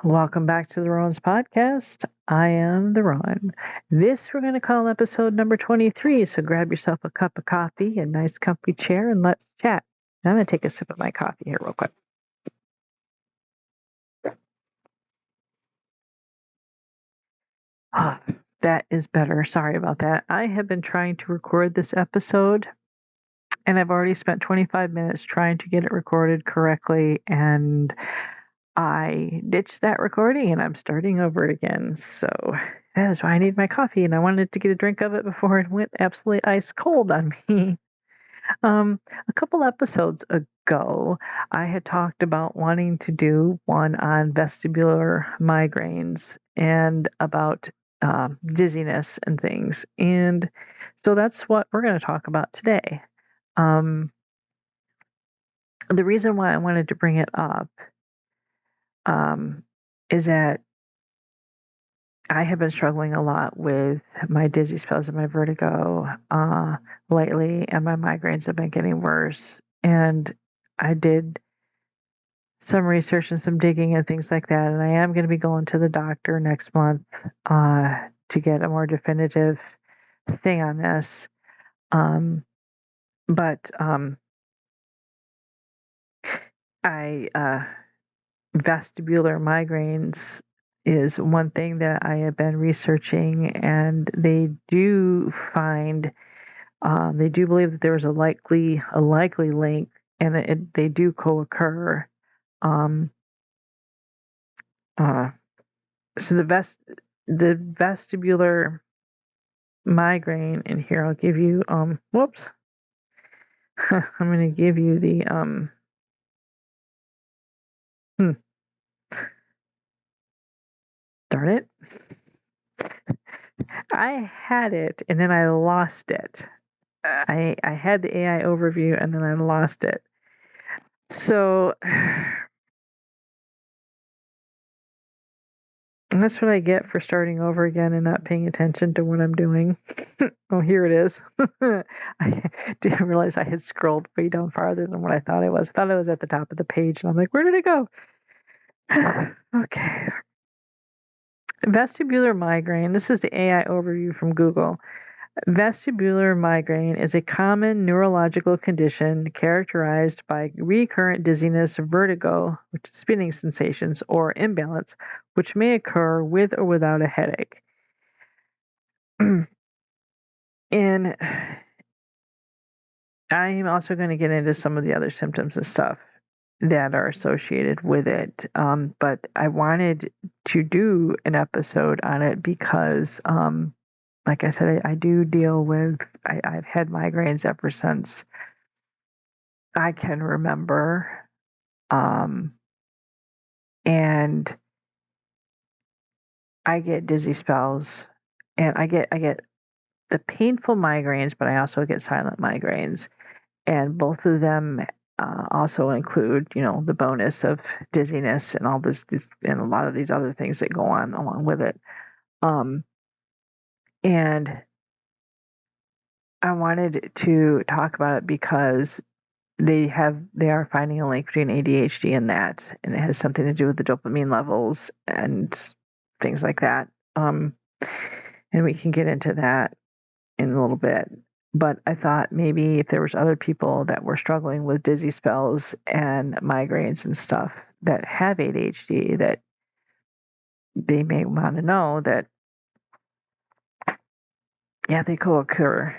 Welcome back to the Ron's podcast. I am the Ron. This we're going to call episode number 23. So grab yourself a cup of coffee, a nice comfy chair, and let's chat. I'm going to take a sip of my coffee here real quick. That is better. Sorry about that. I have been trying to record this episode, and I've already spent 25 minutes trying to get it recorded correctly, and I ditched that recording and I'm starting over again. So that is why I need my coffee, and I wanted to get a drink of it before it went absolutely ice cold on me. A couple episodes ago, I had talked about wanting to do one on vestibular migraines and about dizziness and things. And so that's what we're going to talk about today. The reason why I wanted to bring it up is that I have been struggling a lot with my dizzy spells and my vertigo lately, and my migraines have been getting worse. And I did some research and some digging and things like that, and I am going to be going to the doctor next month to get a more definitive thing on this. But vestibular migraines is one thing that I have been researching, and they do believe that there is a likely link, and they do co-occur. So the vestibular migraine, and here I'll give you whoops. I'm going to give you the darn it. I had it and then I lost it. I had the AI overview and then I lost it. So that's what I get for starting over again and not paying attention to what I'm doing. Oh, here it is. I didn't realize I had scrolled way down farther than what I thought it was. I thought it was at the top of the page, and I'm like, where did it go? Okay. Vestibular migraine. This is the AI overview from Google. Vestibular migraine is a common neurological condition characterized by recurrent dizziness, vertigo, which is spinning sensations, or imbalance, which may occur with or without a headache. And I am also going to get into some of the other symptoms and stuff that are associated with it. But I wanted to do an episode on it because like I said, I do deal with, I've had migraines ever since I can remember. And I get dizzy spells, and I get the painful migraines, but I also get silent migraines. And both of them also include, the bonus of dizziness and all this and a lot of these other things that go on along with it. And I wanted to talk about it because they are finding a link between ADHD and that, and it has something to do with the dopamine levels and things like that. And we can get into that in a little bit. But I thought maybe if there was other people that were struggling with dizzy spells and migraines and stuff that have ADHD, that they may want to know that, yeah, they co-occur.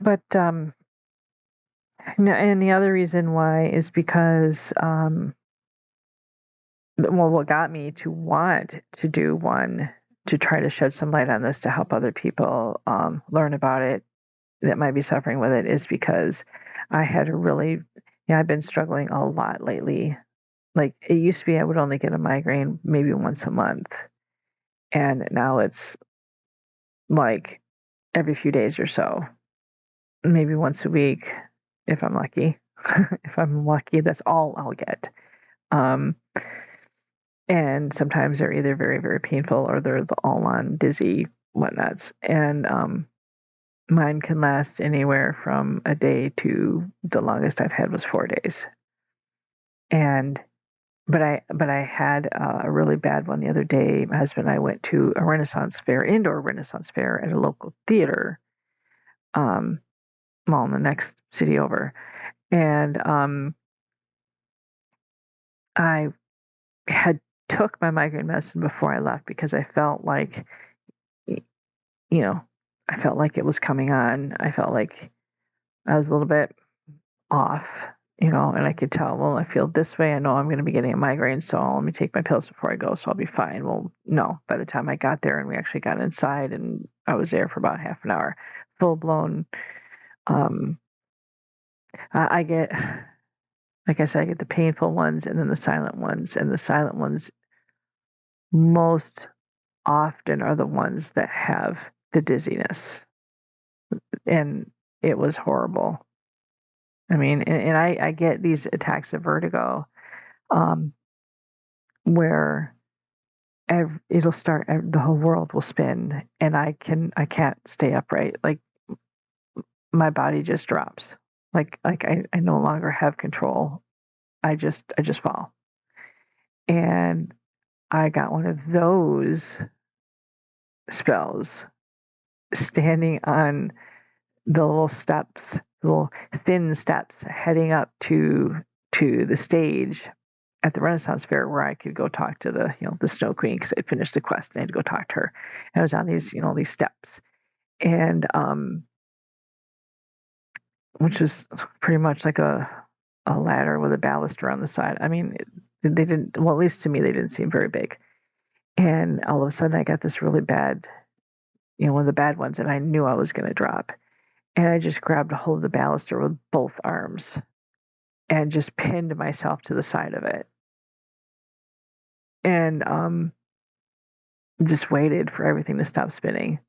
But and the other reason why is because, what got me to want to do one to try to shed some light on this to help other people learn about it that might be suffering with it is because I had I've been struggling a lot lately. Like, it used to be I would only get a migraine maybe once a month, and now it's like every few days or so, maybe once a week if I'm lucky. If I'm lucky, that's all I'll get. And sometimes they're either very, very painful or they're the all-on dizzy whatnots. And mine can last anywhere from a day to the longest I've had was 4 days. And but I had a really bad one the other day. My husband and I went to a Renaissance fair, indoor Renaissance fair at a local theater, in the next city over. And I had took my migraine medicine before I left because I felt like, I felt like it was coming on. I felt like I was a little bit off, and I could tell, well, I feel this way. I know I'm going to be getting a migraine, so let me take my pills before I go, so I'll be fine. Well, no, by the time I got there and we actually got inside and I was there for about half an hour, full blown. I get, like I said, I get the painful ones and then the silent ones, and the silent ones most often are the ones that have the dizziness, and it was horrible. I mean, and I get these attacks of vertigo, where it'll start, the whole world will spin, and I can't stay upright. Like my body just drops. Like I no longer have control. I just fall. And I got one of those spells standing on the little steps, little thin steps heading up to the stage at the Renaissance Fair, where I could go talk to the Snow Queen, because I finished the quest and I had to go talk to her. And I was on these steps, and which was pretty much like a ladder with a baluster on the side. I mean, they didn't, well, at least to me, they didn't seem very big. And all of a sudden, I got this really bad, one of the bad ones, and I knew I was going to drop. And I just grabbed a hold of the baluster with both arms and just pinned myself to the side of it. And just waited for everything to stop spinning.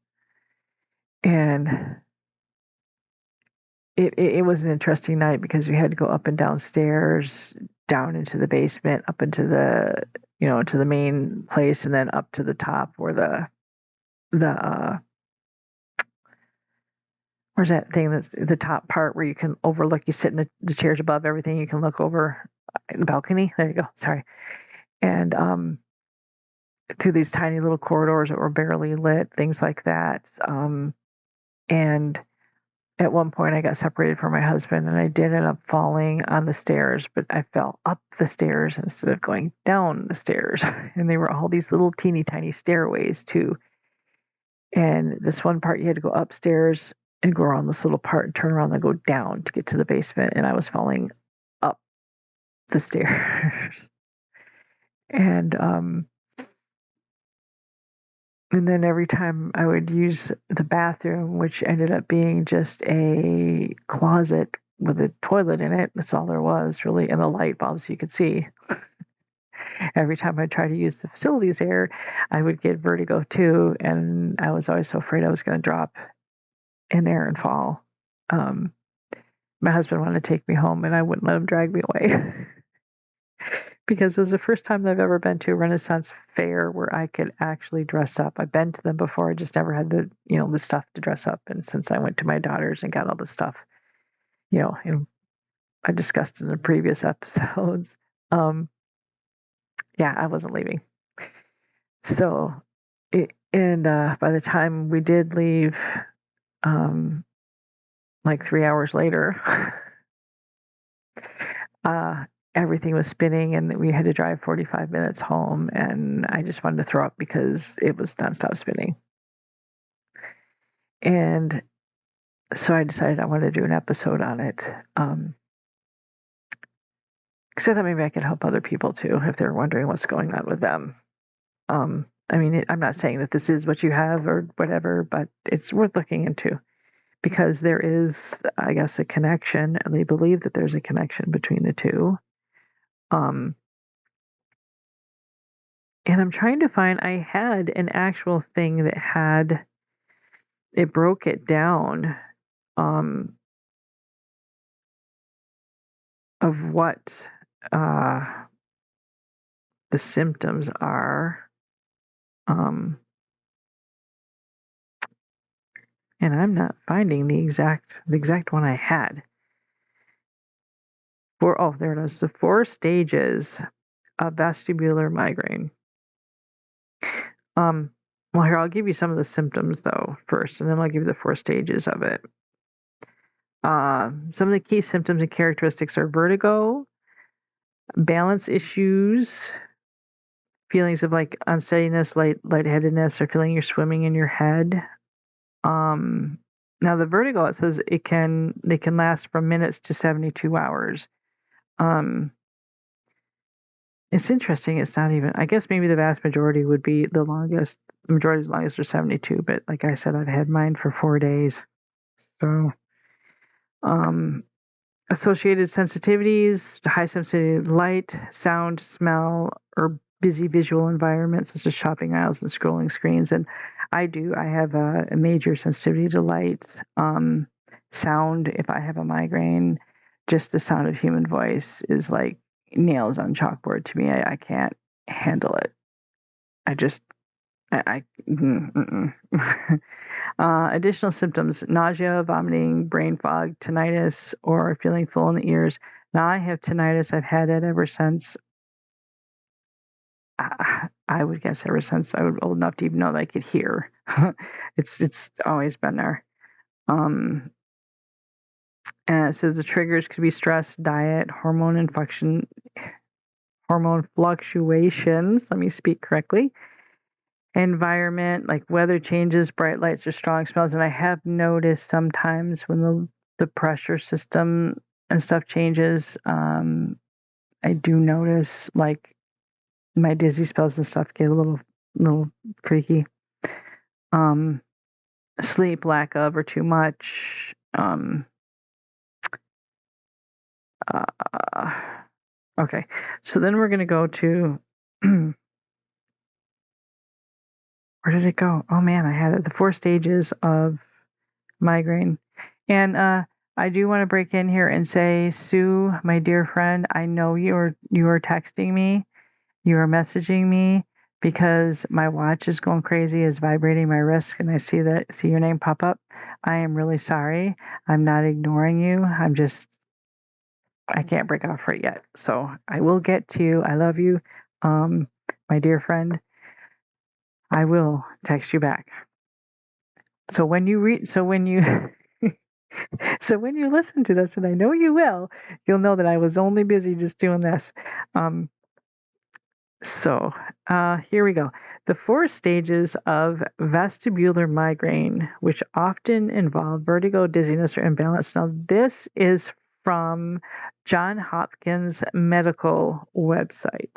And it was an interesting night because we had to go up and downstairs, down into the basement, up into the to the main place, and then up to the top where the where's that thing, that's the top part where you can overlook, you sit in the chairs above everything, you can look over the balcony. There you go. Sorry. And through these tiny little corridors that were barely lit, things like that. And at one point I got separated from my husband, and I did end up falling on the stairs, but I fell up the stairs instead of going down the stairs. And they were all these little teeny tiny stairways too. And this one part you had to go upstairs and go around this little part and turn around and go down to get to the basement. And I was falling up the stairs. And then every time I would use the bathroom, which ended up being just a closet with a toilet in it, that's all there was really, and the light bulbs you could see. Every time I tried to use the facilities there, I would get vertigo too, and I was always so afraid I was going to drop in there and fall. My husband wanted to take me home, and I wouldn't let him drag me away. Because it was the first time I've ever been to a Renaissance fair where I could actually dress up. I've been to them before. I just never had the stuff to dress up. And since I went to my daughter's and got all the stuff, and I discussed in the previous episodes, I wasn't leaving. So, by the time we did leave, like 3 hours later, everything was spinning, and we had to drive 45 minutes home, and I just wanted to throw up because it was nonstop spinning. And so I decided I wanted to do an episode on it, because I thought maybe I could help other people too if they're wondering what's going on with them. I'm not saying that this is what you have or whatever, but it's worth looking into, because there is, I guess, a connection, and they believe that there's a connection between the two. And I'm trying to find, I had an actual thing that it broke it down, of what the symptoms are. And I'm not finding the exact one I had there it is. The 4 stages of vestibular migraine. Well, here, I'll give you some of the symptoms, though, first, and then I'll give you the 4 stages of it. Some of the key symptoms and characteristics are vertigo, balance issues, feelings of like unsteadiness, lightheadedness, or feeling you're swimming in your head. Now the vertigo, it says they can last from minutes to 72 hours. It's interesting. It's not even, I guess maybe the vast majority would be the longest. The majority of the longest are 72, but like I said, I've had mine for 4 days. So, associated sensitivities, high sensitivity to light, sound, smell, or busy visual environments such as shopping aisles and scrolling screens. And I have a major sensitivity to light, sound. If I have a migraine, just the sound of human voice is like nails on chalkboard to me. I can't handle it. Additional symptoms: nausea, vomiting, brain fog, tinnitus, or feeling full in the ears. Now I have tinnitus. I've had that ever since, I would guess ever since I was old enough to even know that I could hear. It's always been there. And it says the triggers could be stress, diet, hormone fluctuations. Let me speak correctly. Environment, like weather changes, bright lights or strong smells. And I have noticed sometimes when the pressure system and stuff changes, I do notice like my dizzy spells and stuff get a little freaky. Sleep, lack of, or too much. Okay, so then we're going to go to where did it go? Oh man, I had it. The 4 stages of migraine. And I do want to break in here and say, Sue, my dear friend, I know you are texting me, you are messaging me, because my watch is going crazy, is vibrating my wrist, and I see your name pop up. I am really sorry. I'm not ignoring you. I can't break off right yet. So I will get to you. I love you, my dear friend. I will text you back. So when you so when you listen to this, and I know you will, you'll know that I was only busy just doing this. So here we go. The 4 stages of vestibular migraine, which often involve vertigo, dizziness, or imbalance. Now, this is from Johns Hopkins Medical website.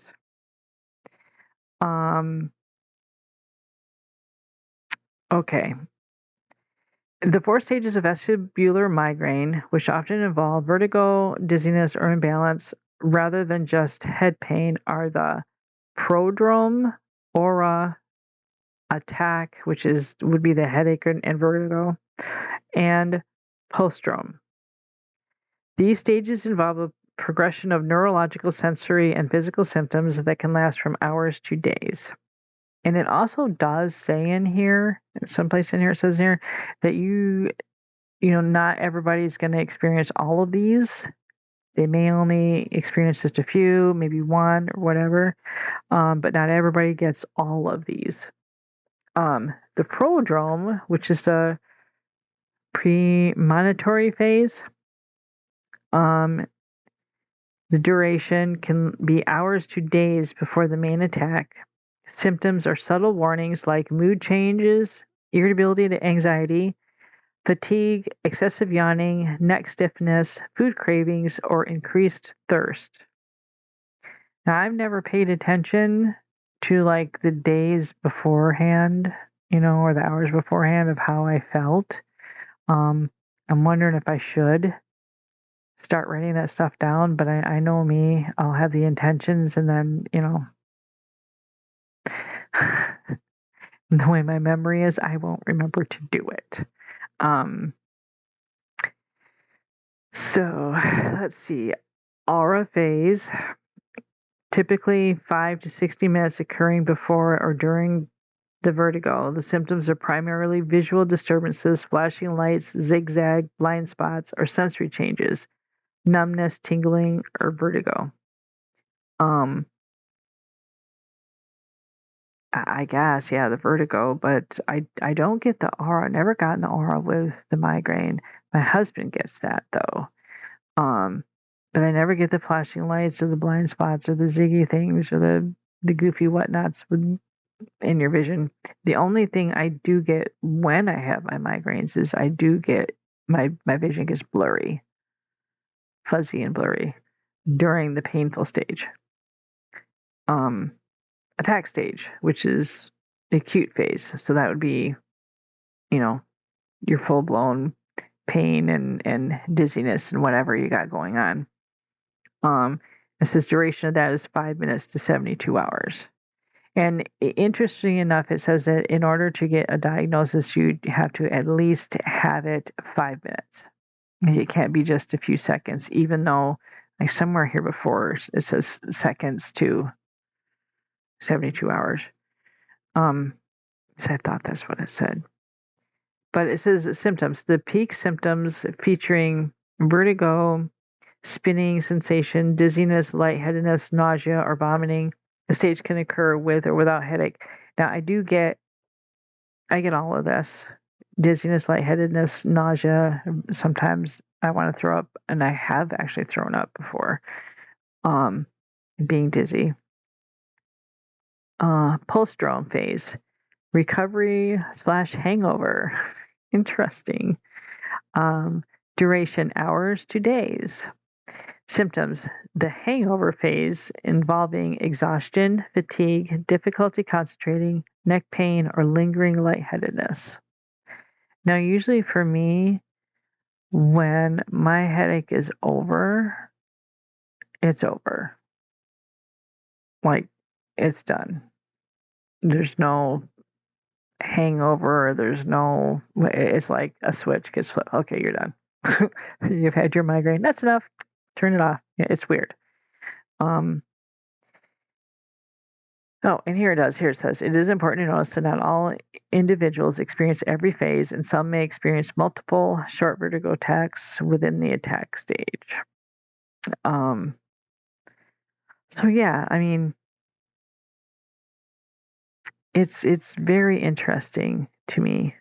Okay. The 4 stages of vestibular migraine, which often involve vertigo, dizziness, or imbalance, rather than just head pain, are the prodrome, aura, attack, which would be the headache and vertigo, and postdrome. These stages involve a progression of neurological, sensory, and physical symptoms that can last from hours to days. And it also does say in here, someplace in here, it says here that not everybody's going to experience all of these. They may only experience just a few, maybe one or whatever, but not everybody gets all of these. The prodrome, which is the premonitory phase, the duration can be hours to days before the main attack. Symptoms are subtle warnings like mood changes, irritability to anxiety, fatigue, excessive yawning, neck stiffness, food cravings, or increased thirst. Now, I've never paid attention to like the days beforehand, or the hours beforehand of how I felt. I'm wondering if I should start writing that stuff down, but I know me, I'll have the intentions, and then, the way my memory is, I won't remember to do it. So let's see. Aura phase, typically 5 to 60 minutes, occurring before or during the vertigo. The symptoms are primarily visual disturbances, flashing lights, zigzag, blind spots, or sensory changes. numbness, tingling, or vertigo. I guess, yeah, the vertigo, but I don't get the aura. Never gotten the aura with the migraine. My husband gets that though. But I never get the flashing lights or the blind spots or the ziggy things or the goofy whatnots in your vision. The only thing I do get when I have my migraines is I do get my vision gets blurry, fuzzy and blurry during the painful stage. Attack stage, which is the acute phase. So that would be, your full blown pain and dizziness and whatever you got going on. It says duration of that is 5 minutes to 72 hours. And interesting enough, it says that in order to get a diagnosis, you have to at least have it 5 minutes. It can't be just a few seconds, even though, like somewhere here before, it says seconds to 72 hours. So I thought that's what it said. But it says symptoms. The peak symptoms featuring vertigo, spinning sensation, dizziness, lightheadedness, nausea, or vomiting. The stage can occur with or without headache. Now, I get all of this. Dizziness, lightheadedness, nausea. Sometimes I want to throw up, and I have actually thrown up before. Being dizzy. Postdrome phase. Recovery/hangover. Interesting. Duration hours to days. Symptoms: the hangover phase involving exhaustion, fatigue, difficulty concentrating, neck pain, or lingering lightheadedness. Now, usually for me, when my headache is over, it's over. Like, it's done. There's no hangover. It's like a switch gets flipped. Okay, you're done. You've had your migraine. That's enough. Turn it off. Yeah, it's weird. And here it says, it is important to notice that not all individuals experience every phase, and some may experience multiple short vertigo attacks within the attack stage. So yeah, I mean, it's very interesting to me.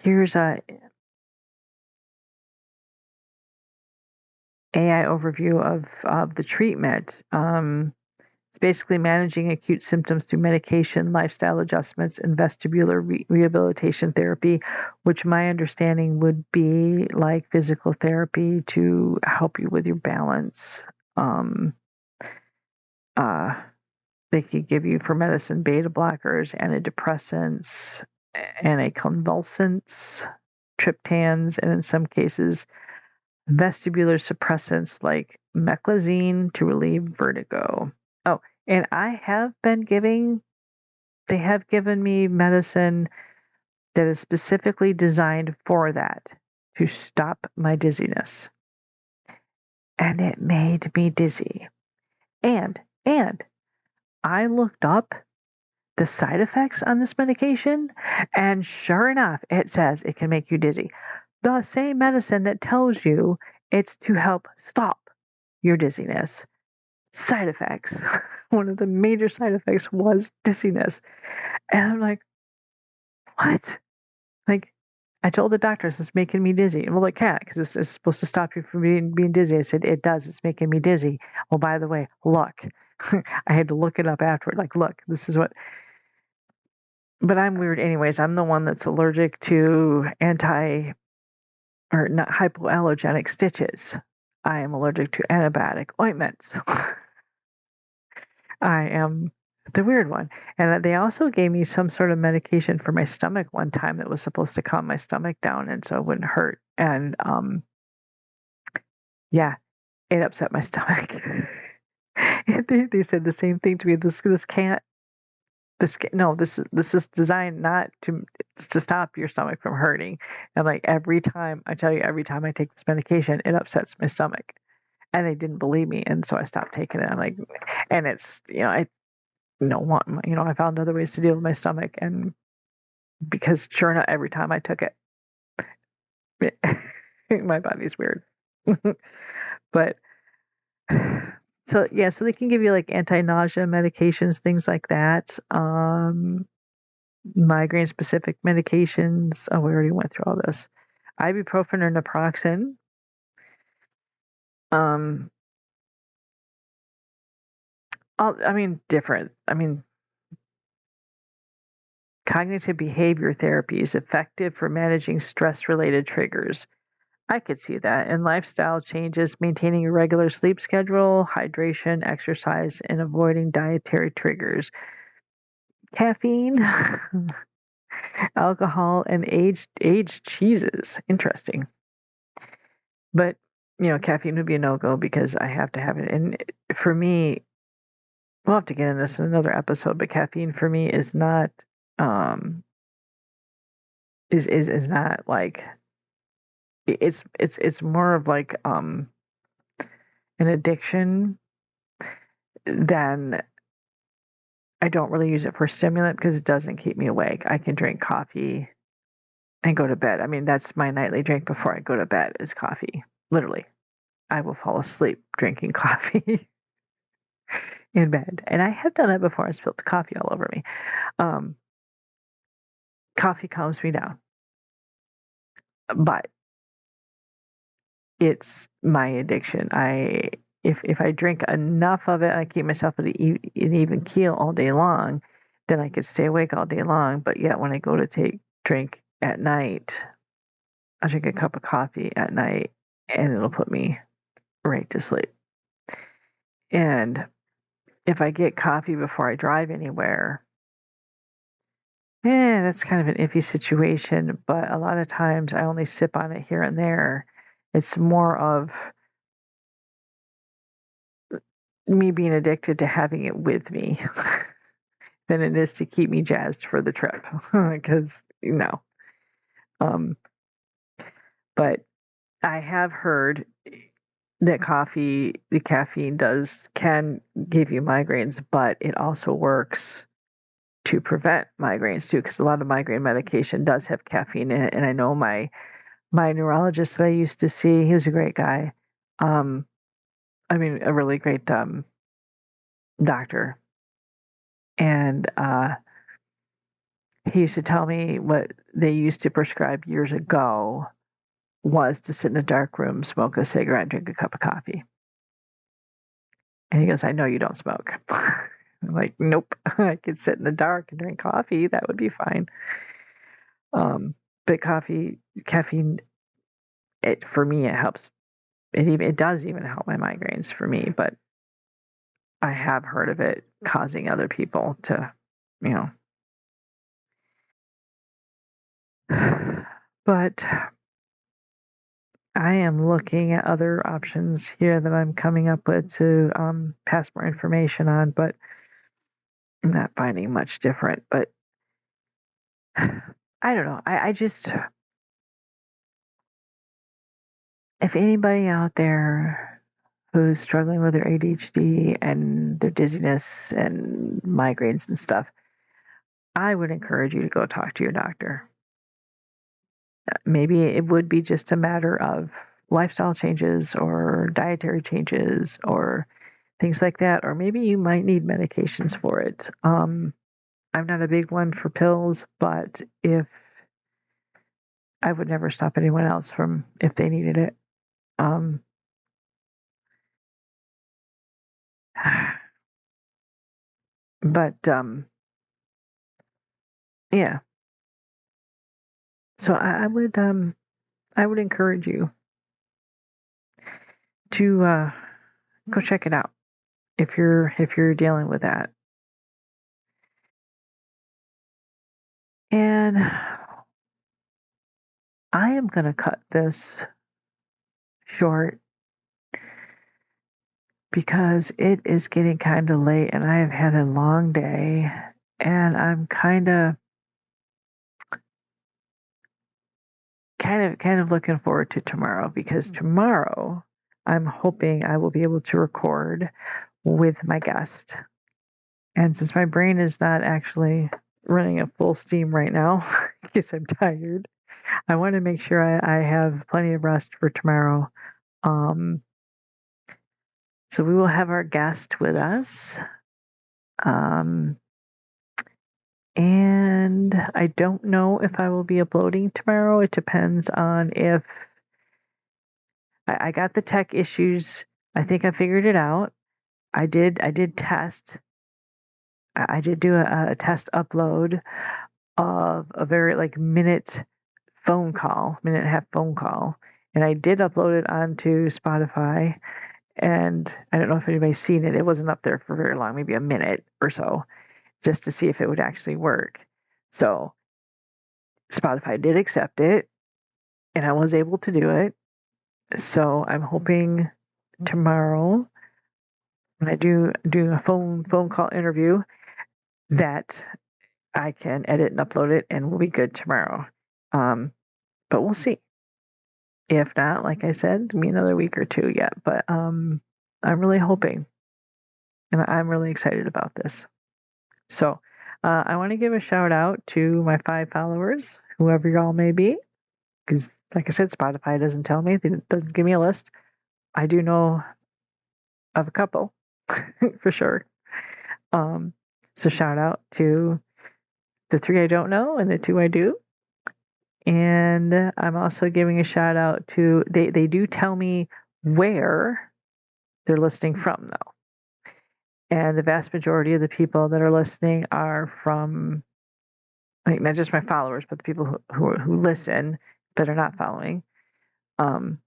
Here's a AI overview of the treatment. It's basically managing acute symptoms through medication, lifestyle adjustments, and vestibular rehabilitation therapy, which my understanding would be like physical therapy to help you with your balance. They could give you for medicine beta blockers, antidepressants, anticonvulsants, triptans, and in some cases, vestibular suppressants like meclizine to relieve vertigo. Oh, and they have given me medicine that is specifically designed for that, to stop my dizziness. And it made me dizzy. And I looked up the side effects on this medication, and sure enough, it says it can make you dizzy. The same medicine that tells you it's to help stop your dizziness. Side effects. One of the major side effects was dizziness. And I'm like, what? Like, I told the doctor it's making me dizzy. Well, it can't, because it's supposed to stop you from being dizzy. I said, it does. It's making me dizzy. Oh, by the way, look. I had to look it up afterward. Like, look, this is what. But I'm weird anyways. I'm the one that's allergic to not hypoallergenic stitches. I am allergic to antibiotic ointments. I am the weird one. And they also gave me some sort of medication for my stomach one time that was supposed to calm my stomach down and so it wouldn't hurt. And yeah, it upset my stomach. And they said the same thing to me. This is designed not to stop your stomach from hurting. And like every time I take this medication, it upsets my stomach. And they didn't believe me, and so I stopped taking it. I'm like, and it's I found other ways to deal with my stomach, and because sure enough, every time I took it, My body's weird. But so yeah, so they can give you like anti-nausea medications, things like that. Migraine specific medications. Oh, we already went through all this. Ibuprofen or naproxen. Um, different. Cognitive behavior therapy is effective for managing stress-related triggers. I could see that. And lifestyle changes, maintaining a regular sleep schedule, hydration, exercise, and avoiding dietary triggers. Caffeine, alcohol, and aged cheeses. Interesting. But, caffeine would be a no-go because I have to have it. And for me, we'll have to get into this in another episode, but caffeine for me is not, is not like, it's more of like, an addiction than I don't really use it for stimulant because it doesn't keep me awake. I can drink coffee and go to bed. That's my nightly drink before I go to bed is coffee. Literally. I will fall asleep drinking coffee in bed. And I have done it before. I spilled coffee all over me. Coffee calms me down. But it's my addiction. If I drink enough of it, I keep myself at an even keel all day long, then I could stay awake all day long. But yet when I go to drink at night, I drink a cup of coffee at night and it'll put me right to sleep. And if I get coffee before I drive anywhere, that's kind of an iffy situation. But a lot of times I only sip on it here and there. It's more of me being addicted to having it with me than it is to keep me jazzed for the trip. Because, but I have heard that the caffeine can give you migraines, but it also works to prevent migraines too, because a lot of migraine medication does have caffeine in it. And I know my neurologist that I used to see, he was a great guy. A really great doctor. And he used to tell me what they used to prescribe years ago was to sit in a dark room, smoke a cigarette, and drink a cup of coffee. And he goes, I know you don't smoke. I'm like, nope, I could sit in the dark and drink coffee. That would be fine. But caffeine, for me, it helps. It does even help my migraines for me, but I have heard of it causing other people to, but I am looking at other options here that I'm coming up with to pass more information on, but I'm not finding much different. But I don't know. I just, if anybody out there who's struggling with their ADHD and their dizziness and migraines and stuff, I would encourage you to go talk to your doctor. Maybe it would be just a matter of lifestyle changes or dietary changes or things like that, or maybe you might need medications for it. I'm not a big one for pills, but if I would never stop anyone else from if they needed it. But yeah. So I would encourage you to go check it out if you're dealing with that. And I am going to cut this short because it is getting kind of late and I have had a long day and I'm kind of looking forward to tomorrow because tomorrow I'm hoping I will be able to record with my guest. And since my brain is not actually running at full steam right now because I'm tired, I want to make sure I have plenty of rest for tomorrow. So we will have our guest with us. And I don't know if I will be uploading tomorrow. It depends on if I got the tech issues. I think I figured it out. I did test. I did do a test upload of a very minute and a half phone call. And I did upload it onto Spotify. And I don't know if anybody's seen it. It wasn't up there for very long, maybe a minute or so, just to see if it would actually work. So Spotify did accept it, and I was able to do it. So I'm hoping tomorrow when I do a phone call interview that I can edit and upload it, and we'll be good tomorrow. But we'll see. If not, like I said, it'll be another week or two yet. But I'm really hoping, and I'm really excited about this. So I want to give a shout out to my 5 followers, whoever y'all may be, because like I said, Spotify doesn't tell me, it doesn't give me a list. I do know of a couple for sure. So shout out to the 3 I don't know and the 2 I do. And I'm also giving a shout out to, they do tell me where they're listening from though. And the vast majority of the people that are listening are from, like, not just my followers, but the people who listen that are not following. The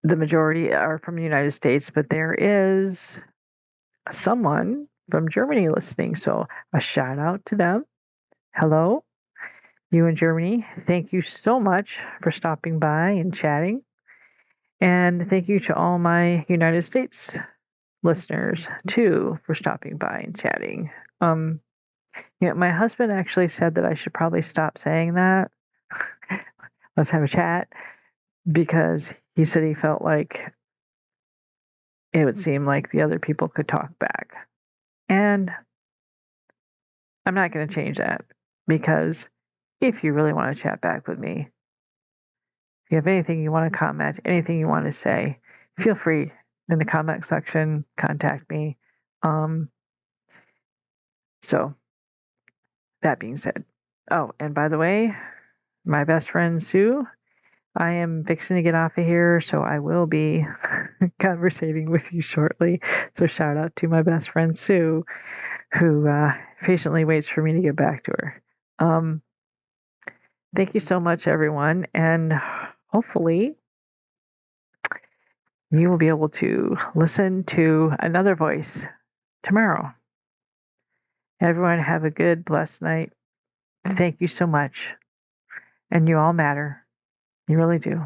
majority are from the United States, but there is someone from Germany listening. So a shout out to them. Hello, you in Germany. Thank you so much for stopping by and chatting. And thank you to all my United States listeners too for stopping by and chatting. My husband actually said that I should probably stop saying that. Let's have a chat, because he said he felt like it would seem like the other people could talk back. And I'm not going to change that, because if you really want to chat back with me, if you have anything you want to comment, anything you want to say, feel free in the comment section, contact me. So that being said, oh, and by the way, my best friend Sue, I am fixing to get off of here, so I will be conversating with you shortly. So shout out to my best friend Sue, who patiently waits for me to get back to her. Thank you so much, everyone, and hopefully you will be able to listen to another voice tomorrow. Everyone have a good, blessed night. Thank you so much. And you all matter. You really do.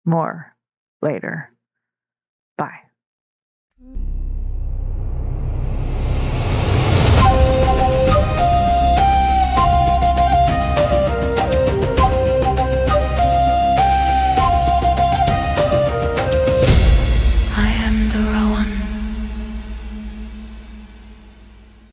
More later. Bye.